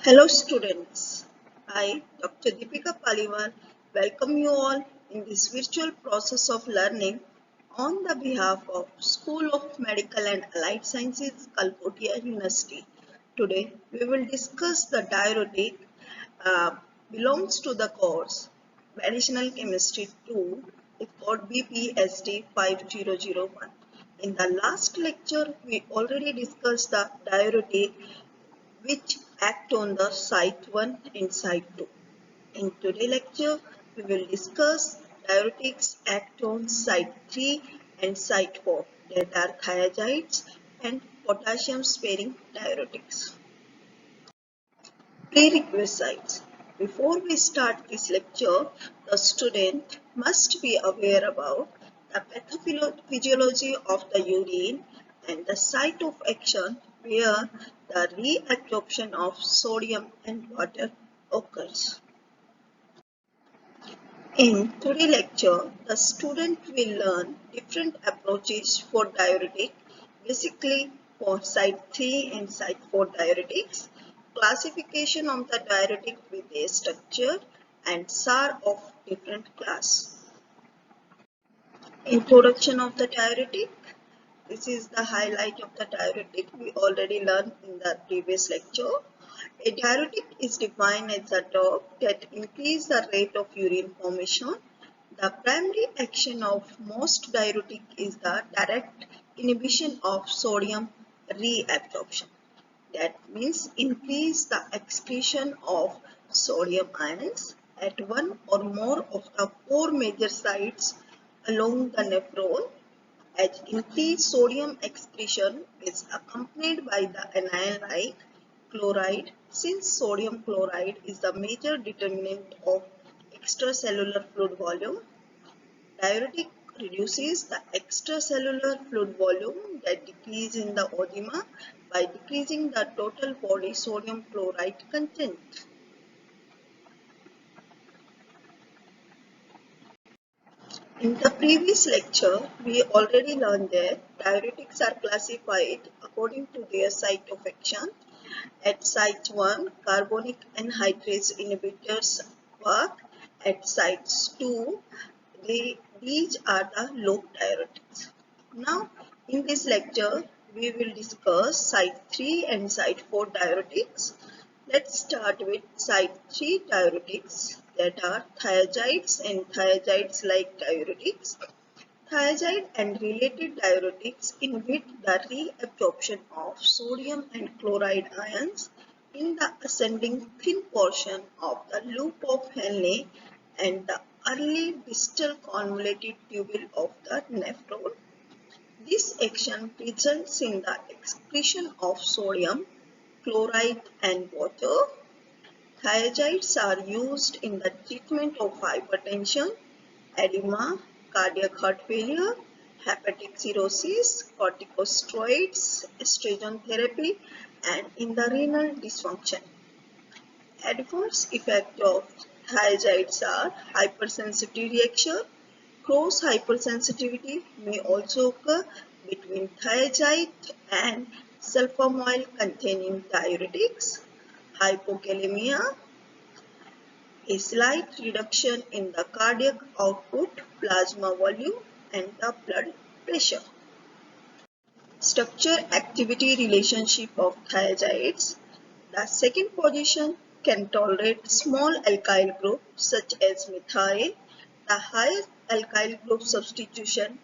Hello students, I Dr. Deepika Paliwal welcome you all in this virtual process of learning on the behalf of School of Medical and Allied Sciences, Kalpotia University. Today we will discuss the diuretic belongs to the course Medicinal Chemistry 2. It's called BPHT5001. In the last lecture we already discussed the diuretic which act on the site 1 and site 2. In today's lecture, we will discuss diuretics act on site 3 and site 4 that are thiazides and potassium sparing diuretics. Prerequisites. Before we start this lecture, the student must be aware about the pathophysiology of the urine and the site of action where the reabsorption of sodium and water occurs. In today's lecture, the student will learn different approaches for diuretic, basically for site 3 and site 4 diuretics, classification of the diuretic with a structure, and SAR of different class. Introduction of the diuretic. This is the highlight of the diuretic we already learned in the previous lecture. A diuretic is defined as a drug that increases the rate of urine formation. The primary action of most diuretic is the direct inhibition of sodium reabsorption. That means increase the excretion of sodium ions at one or more of the four major sites along the nephron, as increased sodium excretion is accompanied by the anion like chloride, since sodium chloride is the major determinant of extracellular fluid volume. Diuretic reduces the extracellular fluid volume that decreases in the edema by decreasing the total body sodium chloride content. In the previous lecture, we already learned that diuretics are classified according to their site of action. At site 1, carbonic anhydrase inhibitors work. At sites 2, these are the loop diuretics. Now, in this lecture, we will discuss site 3 and site 4 diuretics. Let's start with site 3 diuretics, that are thiazides and thiazides-like diuretics. Thiazide and related diuretics inhibit the reabsorption of sodium and chloride ions in the ascending thin portion of the loop of Henle and the early distal convoluted tubule of the nephron. This action results in the excretion of sodium, chloride and water. Thiazides are used in the treatment of hypertension, edema, cardiac heart failure, hepatic cirrhosis, corticosteroids, estrogen therapy, and in the renal dysfunction. Adverse effects of thiazides are hypersensitivity reaction. Cross hypersensitivity may also occur between thiazide and sulfonyl containing diuretics. Hypokalemia, a slight reduction in the cardiac output, plasma volume, and the blood pressure. Structure-activity relationship of thiazides. The second position can tolerate small alkyl groups such as methyl. The higher alkyl group substitution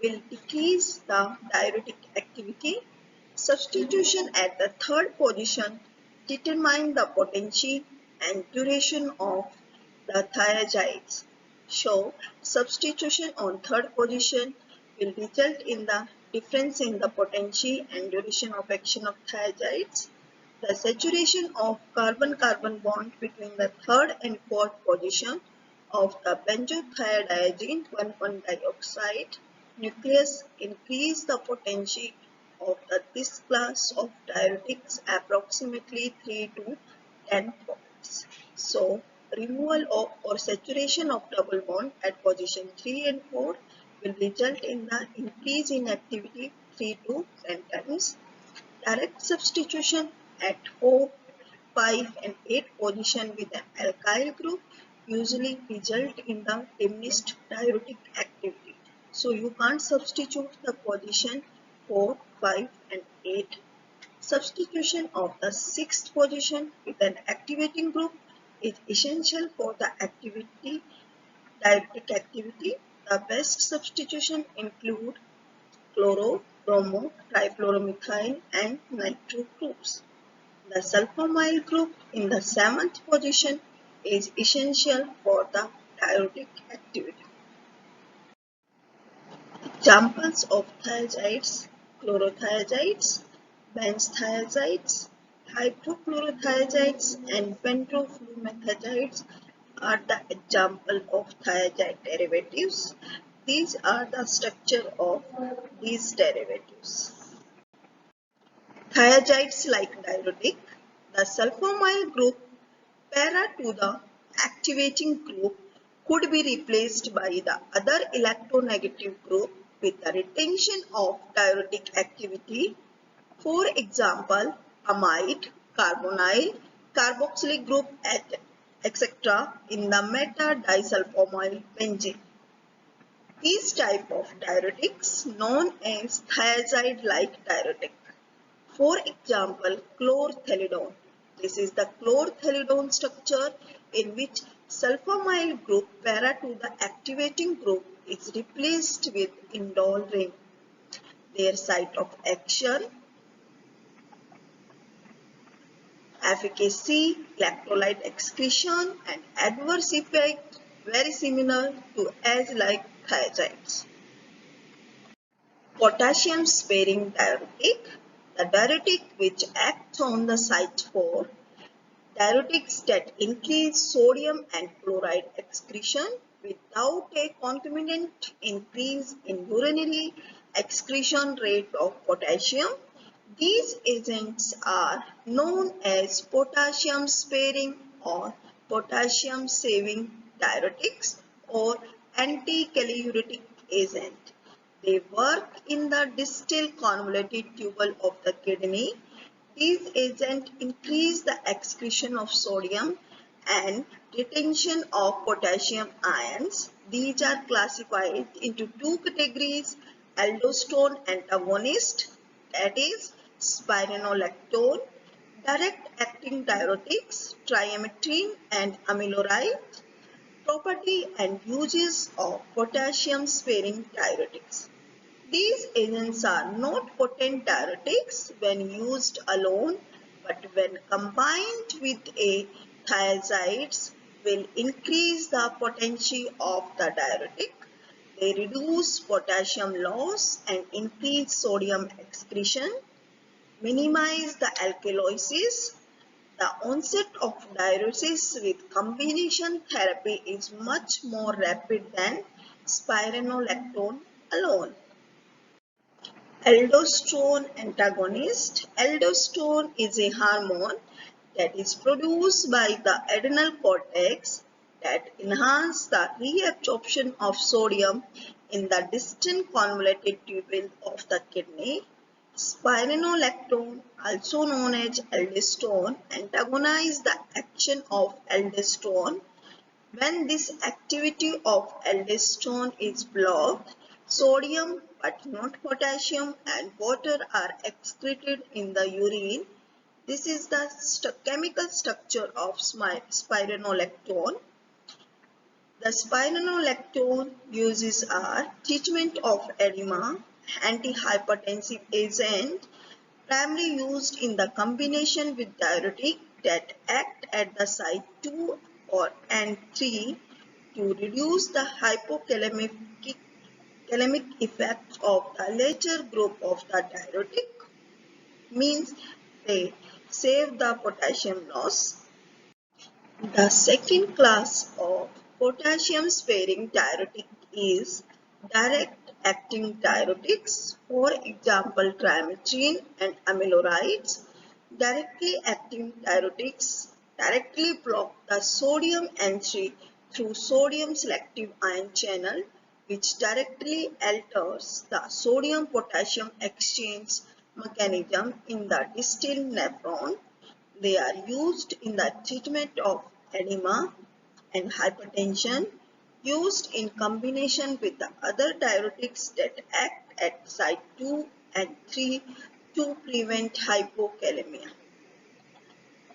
will decrease the diuretic activity. Substitution at the third position determine the potency and duration of the thiazides. So, substitution on third position will result in the difference in the potency and duration of action of thiazides. The saturation of carbon-carbon bond between the third and fourth position of the benzothiazide 1,1 dioxide nucleus increase the potency of this class of diuretics approximately 3 to 10 points. So, removal of or saturation of double bond at position 3 and 4 will result in the increase in activity 3 to 10 times. Direct substitution at 4 5 and 8 position with an alkyl group usually result in the diminished diuretic activity. So you can't substitute the position 4, 5 and 8. Substitution of the sixth position with an activating group is essential for the diuretic activity. The best substitution include chloro, bromo, trifluoromethyl and nitro groups. The sulfamyl group in the seventh position is essential for the diuretic activity. Examples of thiazides: chlorothiazides, benzothiazides, hydrochlorothiazides and pentoflumethazides are the example of thiazide derivatives. These are the structure of these derivatives. Thiazides like diuretic, the sulfamyl group para to the activating group could be replaced by the other electronegative group with the retention of diuretic activity. For example, amide, carbonyl, carboxylic group, etc. in the meta-disulfamyl benzene. These type of diuretics known as thiazide-like diuretic. For example, chlorthalidone. This is the chlorthalidone structure in which sulfamyl group para to the activating group is replaced with indole ring. Their site of action, efficacy, electrolyte excretion and adverse effect very similar to as like thiazides. Potassium sparing diuretic. The diuretic which acts on the site 4. Diuretics that increase sodium and chloride excretion without a concomitant increase in urinary excretion rate of potassium. These agents are known as potassium sparing or potassium saving diuretics or anti-caluritic agent. They work in the distal convoluted tubule of the kidney. These agents increase the excretion of sodium and retention of potassium ions. These are classified into two categories: aldosterone antagonist, that is spironolactone, direct acting diuretics, trimetrin and amiloride. Property and uses of potassium sparing diuretics. These agents are not potent diuretics when used alone, but when combined with a thiazides will increase the potency of the diuretic. They reduce potassium loss and increase sodium excretion, minimize the alkalosis. The onset of diuresis with combination therapy is much more rapid than spironolactone alone. Aldosterone antagonist. Aldosterone is a hormone that is produced by the adrenal cortex that enhances the reabsorption of sodium in the distal convoluted tubule of the kidney. Spironolactone, also known as aldosterone, antagonizes the action of aldosterone. When this activity of aldosterone is blocked, sodium but not potassium and water are excreted in the urine. This is the chemical structure of spironolactone. The spironolactone uses are treatment of edema, antihypertensive agent, primarily used in the combination with diuretic that act at the site 2 or and 3 to reduce the hypokalemic effect of the later group of the diuretic, means they save the potassium loss. The second class of potassium sparing diuretic is direct acting diuretics, for example trimetrin and amilorides. Directly acting diuretics directly block the sodium entry through sodium selective ion channel, which directly alters the sodium potassium exchange mechanism in the distal nephron. They are used in the treatment of edema and hypertension, used in combination with the other diuretics that act at site 2 and 3 to prevent hypokalemia.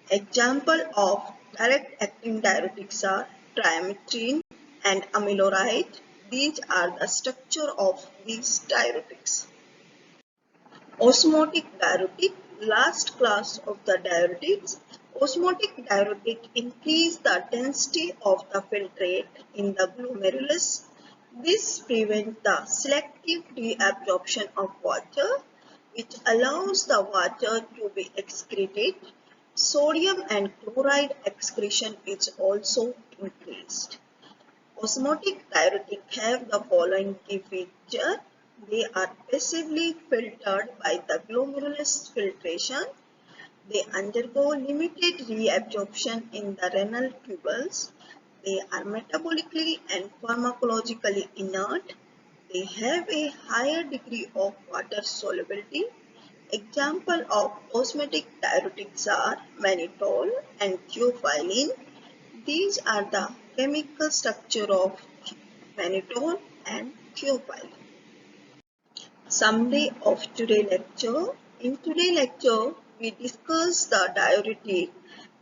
Example of direct acting diuretics are trimethrin and amiloride. These are the structure of these diuretics. Osmotic diuretic, last class of the diuretics. Osmotic diuretic increase the density of the filtrate in the glomerulus. This prevents the selective reabsorption of water, which allows the water to be excreted. Sodium and chloride excretion is also increased. Osmotic diuretics have the following key feature. They are passively filtered by the glomerulus filtration. They undergo limited reabsorption in the renal tubules. They are metabolically and pharmacologically inert. They have a higher degree of water solubility. Example of osmotic diuretics are mannitol and theophylline. These are the chemical structure of mannitol and theophylline. Summary of today's lecture. In today's lecture, we discuss the diuretic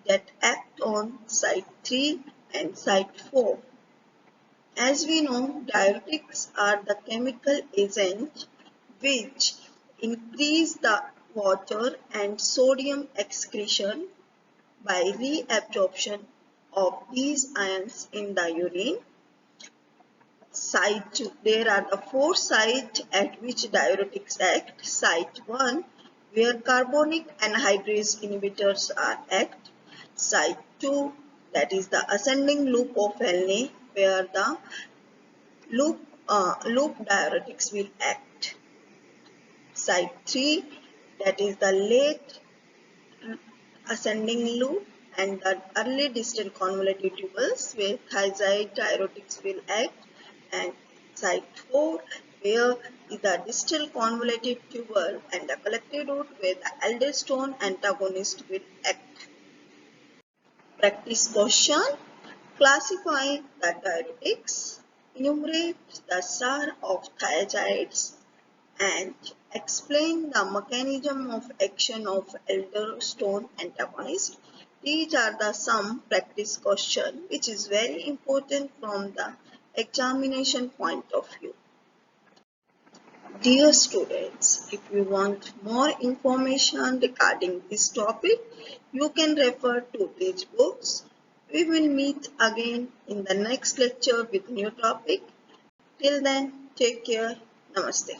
that act on site 3 and site 4. As we know, diuretics are the chemical agents which increase the water and sodium excretion by reabsorption of these ions in the urine. Site 2, there are the 4 sites at which diuretics act. Site 1, where carbonic anhydrase inhibitors are act. Site 2, that is the ascending loop of Henle, where the loop diuretics will act. Site 3, that is the late ascending loop and the early distal convoluted tubules, where thiazide diuretics will act. And site 4, where is the distal convoluted tubule and the collected root, where the aldosterone antagonist will act. Practice question. Classify the diuretics, enumerate the SAR of thiazides, and explain the mechanism of action of aldosterone antagonist. These are the some practice question which is very important from the examination point of view. Dear students, if you want more information regarding this topic, you can refer to these books. We will meet again in the next lecture with new topic. Till then, take care. Namaste.